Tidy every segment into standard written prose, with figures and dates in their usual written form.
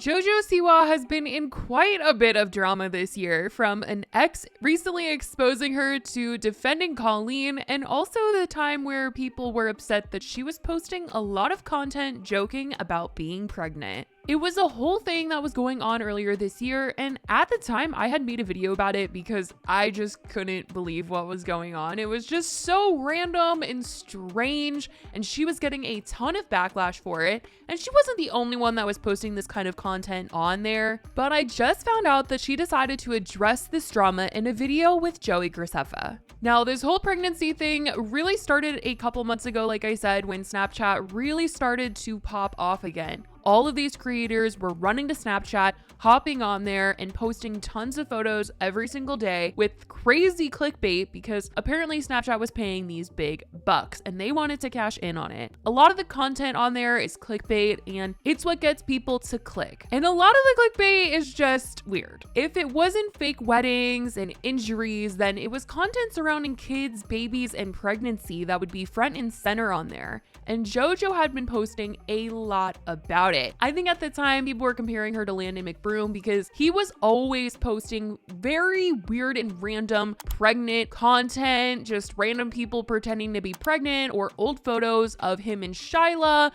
JoJo SIWA has been in quite a bit of drama this year, from an ex recently exposing her to defending Colleen, and also the time where people were upset that she was posting a lot of content joking about being pregnant. It was a whole thing that was going on earlier this year, and at the time I had made a video about it because I just couldn't believe what was going on. It was just so random and strange, and she was getting a ton of backlash for it, and she wasn't the only one that was posting this kind of content on there. But I just found out that she decided to address this drama in a video with Joey Graceffa. Now, this whole pregnancy thing really started a couple months ago, like I said, when Snapchat really started to pop off again. All of these creators were running to Snapchat, hopping on there and posting tons of photos every single day with crazy clickbait, because apparently Snapchat was paying these big bucks and they wanted to cash in on it. A lot of the content on there is clickbait, and it's what gets people to click. And a lot of the clickbait is just weird. If it wasn't fake weddings and injuries, then it was content surrounding kids, babies, and pregnancy that would be front and center on there. And JoJo had been posting a lot about it. I think at the time people were comparing her to Landon McBroom because he was always posting very weird and random pregnant content, just random people pretending to be pregnant, or old photos of him and Shyla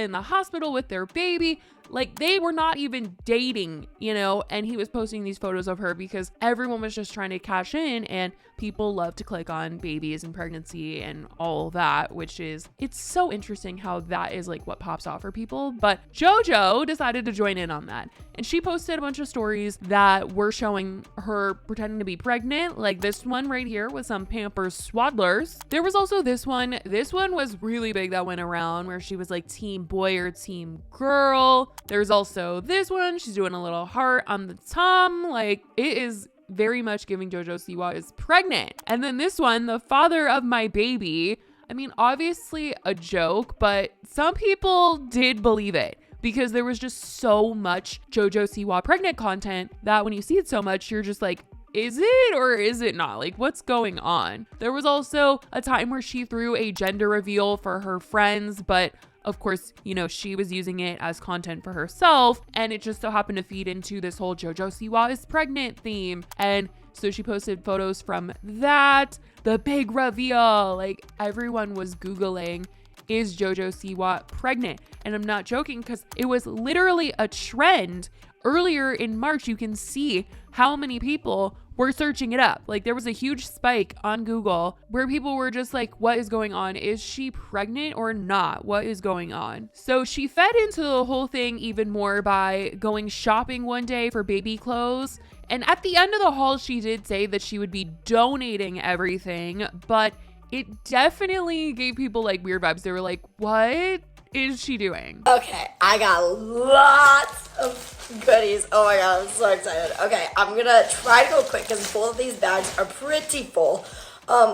in the hospital with their baby. Like, they were not even dating, you know, and he was posting these photos of her because everyone was just trying to cash in, and people love to click on babies and pregnancy and all that, which is, it's so interesting how that is like what pops off for people. But JoJo decided to join in on that, and she posted a bunch of stories that were showing her pretending to be pregnant, like this one right here with some Pampers Swaddlers. There was also this one was really big that went around where she was like team boy or team girl. There's also this one, she's doing a little heart on the tongue, like it is very much giving JoJo SIWA is pregnant. And then this one, the father of my baby, I mean, obviously a joke, but some people did believe it because there was just so much JoJo SIWA pregnant content that when you see it so much, you're just like, is it or is it not? Like, what's going on? There was also a time where she threw a gender reveal for her friends, but of course, you know, she was using it as content for herself, and it just so happened to feed into this whole JoJo SIWA is pregnant theme. And so she posted photos from that, the big reveal, like everyone was Googling, is JoJo SIWA pregnant? And I'm not joking, because it was literally a trend. Earlier in March, you can see how many people were searching it up. Like, there was a huge spike on Google where people were just like, what is going on? Is she pregnant or not? What is going on? So she fed into the whole thing even more by going shopping one day for baby clothes. And at the end of the haul, she did say that she would be donating everything, but it definitely gave people like weird vibes. They were like, what is she doing? Okay, I got lots of goodies. Oh my god, I'm so excited. Okay, I'm gonna try to go quick because both of these bags are pretty full.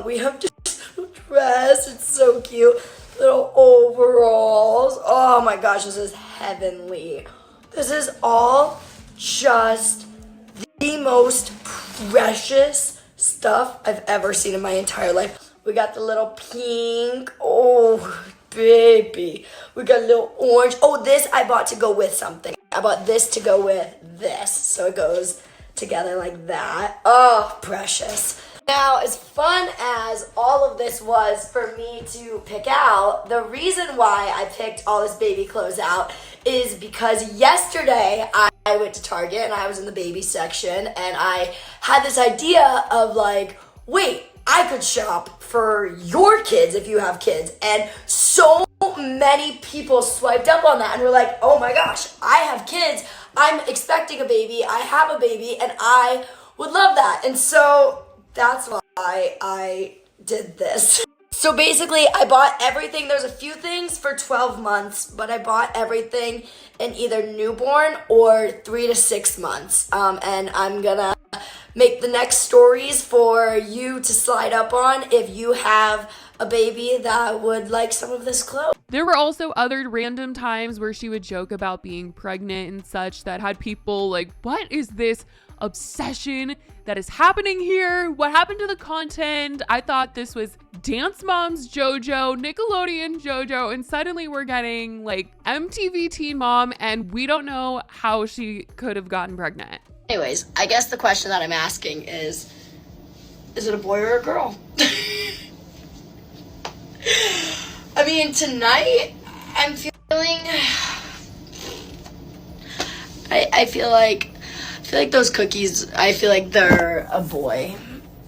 We have just a dress. It's so cute. Little overalls. Oh my gosh, this is heavenly. This is all just the most precious stuff I've ever seen in my entire life. We got the little pink. Oh, baby. We got a little orange. Oh, this I bought to go with something. I bought this to go with this. So it goes together like that. Oh, precious. Now, as fun as all of this was for me to pick out, the reason why I picked all this baby clothes out is because yesterday I went to Target and I was in the baby section, and I had this idea of like, wait, I could shop for your kids if you have kids. And so many people swiped up on that and were like, oh my gosh, I have kids. I'm expecting a baby. I have a baby and I would love that. And so that's why I did this. So basically I bought everything. There's a few things for 12 months, but I bought everything in either newborn or 3 to 6 months. And I'm gonna make the next stories for you to slide up on if you have a baby that would like some of this clothes. There were also other random times where she would joke about being pregnant and such that had people like, what is this obsession that is happening here. What happened to the content? I thought this was Dance Moms JoJo, Nickelodeon JoJo, and suddenly we're getting like MTV Teen Mom, and we don't know how she could have gotten pregnant. Anyways, I guess the question that I'm asking is it a boy or a girl? I mean, tonight I'm feeling, I feel like those cookies, I feel like they're a boy.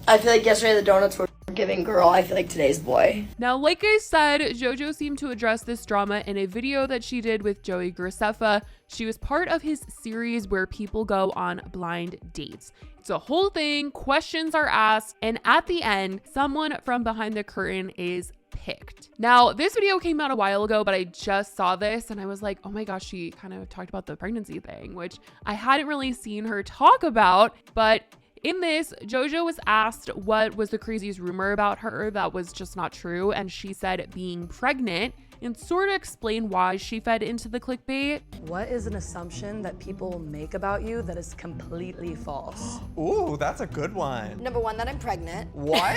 I feel like yesterday the donuts were giving girl. I feel like today's boy. Now, like I said, JoJo seemed to address this drama in a video that she did with Joey Graceffa. She was part of his series where people go on blind dates. It's a whole thing, questions are asked, and at the end, someone from behind the curtain is picked. Now, this video came out a while ago, but I just saw this and I was like, oh my gosh, she kind of talked about the pregnancy thing, which I hadn't really seen her talk about. But in this, JoJo was asked what was the craziest rumor about her that was just not true, and she said being pregnant, and sort of explained why she fed into the clickbait. What is an assumption that people make about you that is completely false? Ooh, that's a good one. Number one, that I'm pregnant. What?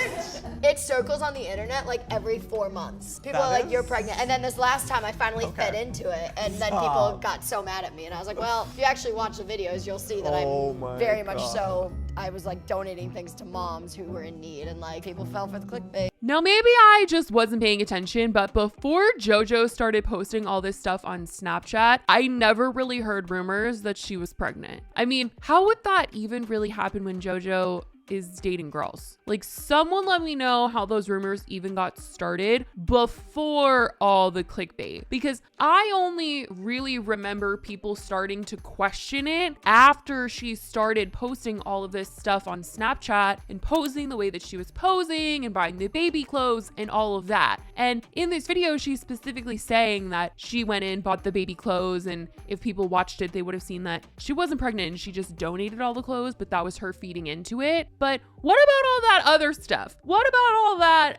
It circles on the internet like every 4 months. People That are like, is- you're pregnant. And then this last time I finally Okay. fed into it, and then people got so mad at me. And I was like, well, if you actually watch the videos, you'll see that Oh I'm my very much God. so, I was like donating things to moms who were in need, and like people fell for the clickbait. Now, maybe I just wasn't paying attention, but before JoJo started posting all this stuff on Snapchat, I never really heard rumors that she was pregnant. I mean, how would that even really happen when JoJo is dating girls? Like, someone let me know how those rumors even got started before all the clickbait, because I only really remember people starting to question it after she started posting all of this stuff on Snapchat and posing the way that she was posing and buying the baby clothes and all of that. And in this video, she's specifically saying that she went in, bought the baby clothes, and if people watched it, they would have seen that she wasn't pregnant and she just donated all the clothes, but that was her feeding into it. But what about all that other stuff? What about all that,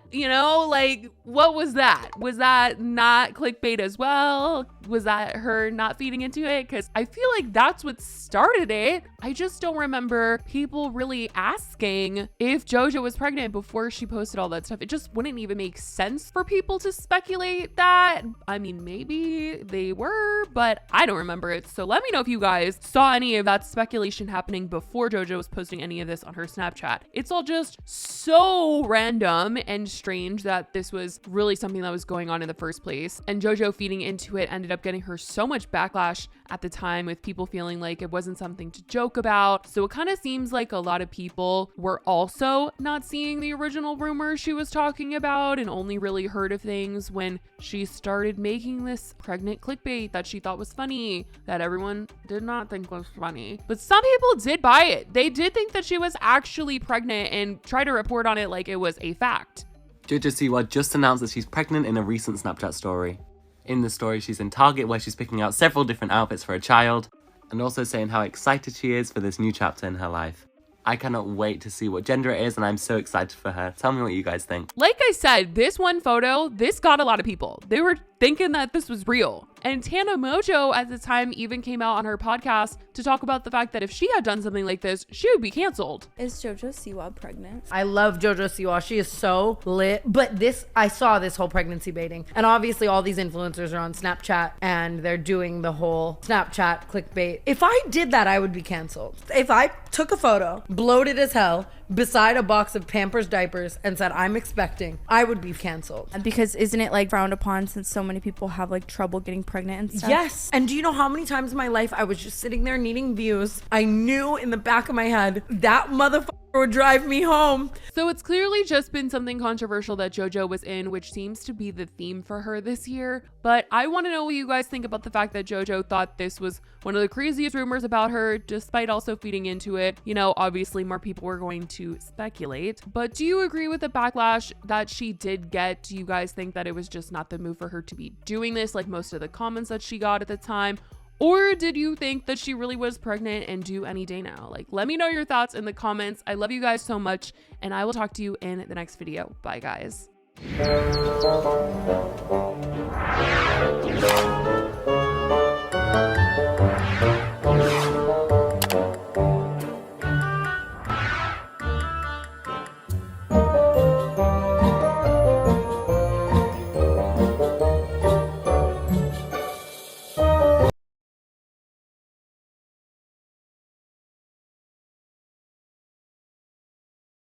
like, what was that? Was that not clickbait as well? Was that her not feeding into it? Because I feel like that's what started it. I just don't remember people really asking if JoJo was pregnant before she posted all that stuff. It just wouldn't even make sense for people to speculate that. I mean, maybe they were, but I don't remember it. So let me know if you guys saw any of that speculation happening before JoJo was posting any of this on her Snapchat. It's all just so random and strange that this was really something that was going on in the first place. And JoJo feeding into it ended up getting her so much backlash at the time, with people feeling like it wasn't something to joke about. So it kind of seems like a lot of people were also not seeing the original rumors she was talking about and only really heard of things when she started making this pregnant clickbait that she thought was funny, that everyone did not think was funny. But some people did buy it. They did think that she was actually pregnant and try to report on it like it was a fact. JoJo SIWA just announced that she's pregnant in a recent Snapchat story. In the story, she's in Target where she's picking out several different outfits for a child, and also saying how excited she is for this new chapter in her life. I cannot wait to see what gender it is, and I'm so excited for her. Tell me what you guys think. Like I said, this one photo, this got a lot of people. They were thinking that this was real. And Tana Mojo at the time even came out on her podcast to talk about the fact that if she had done something like this, she would be canceled. Is JoJo SIWA pregnant? I love JoJo SIWA. She is so lit. But I saw this whole pregnancy baiting. And obviously all these influencers are on Snapchat and they're doing the whole Snapchat clickbait. If I did that, I would be canceled. If I took a photo, bloated as hell, beside a box of Pampers diapers and said, I'm expecting, I would be canceled. Because isn't it like frowned upon since so many people have like trouble getting pregnant and stuff? Yes. And do you know how many times in my life I was just sitting there needing views? I knew in the back of my head that motherfucker would drive me home. So it's clearly just been something controversial that JoJo was in, which seems to be the theme for her this year. But I want to know what you guys think about the fact that JoJo thought this was one of the craziest rumors about her, despite also feeding into it. Obviously more people were going to speculate. But do you agree with the backlash that she did get? Do you guys think that it was just not the move for her to be doing this, like most of the comments that she got at the time? Or did you think that she really was pregnant and due any day now? Like, let me know your thoughts in the comments. I love you guys so much, and I will talk to you in the next video. Bye, guys.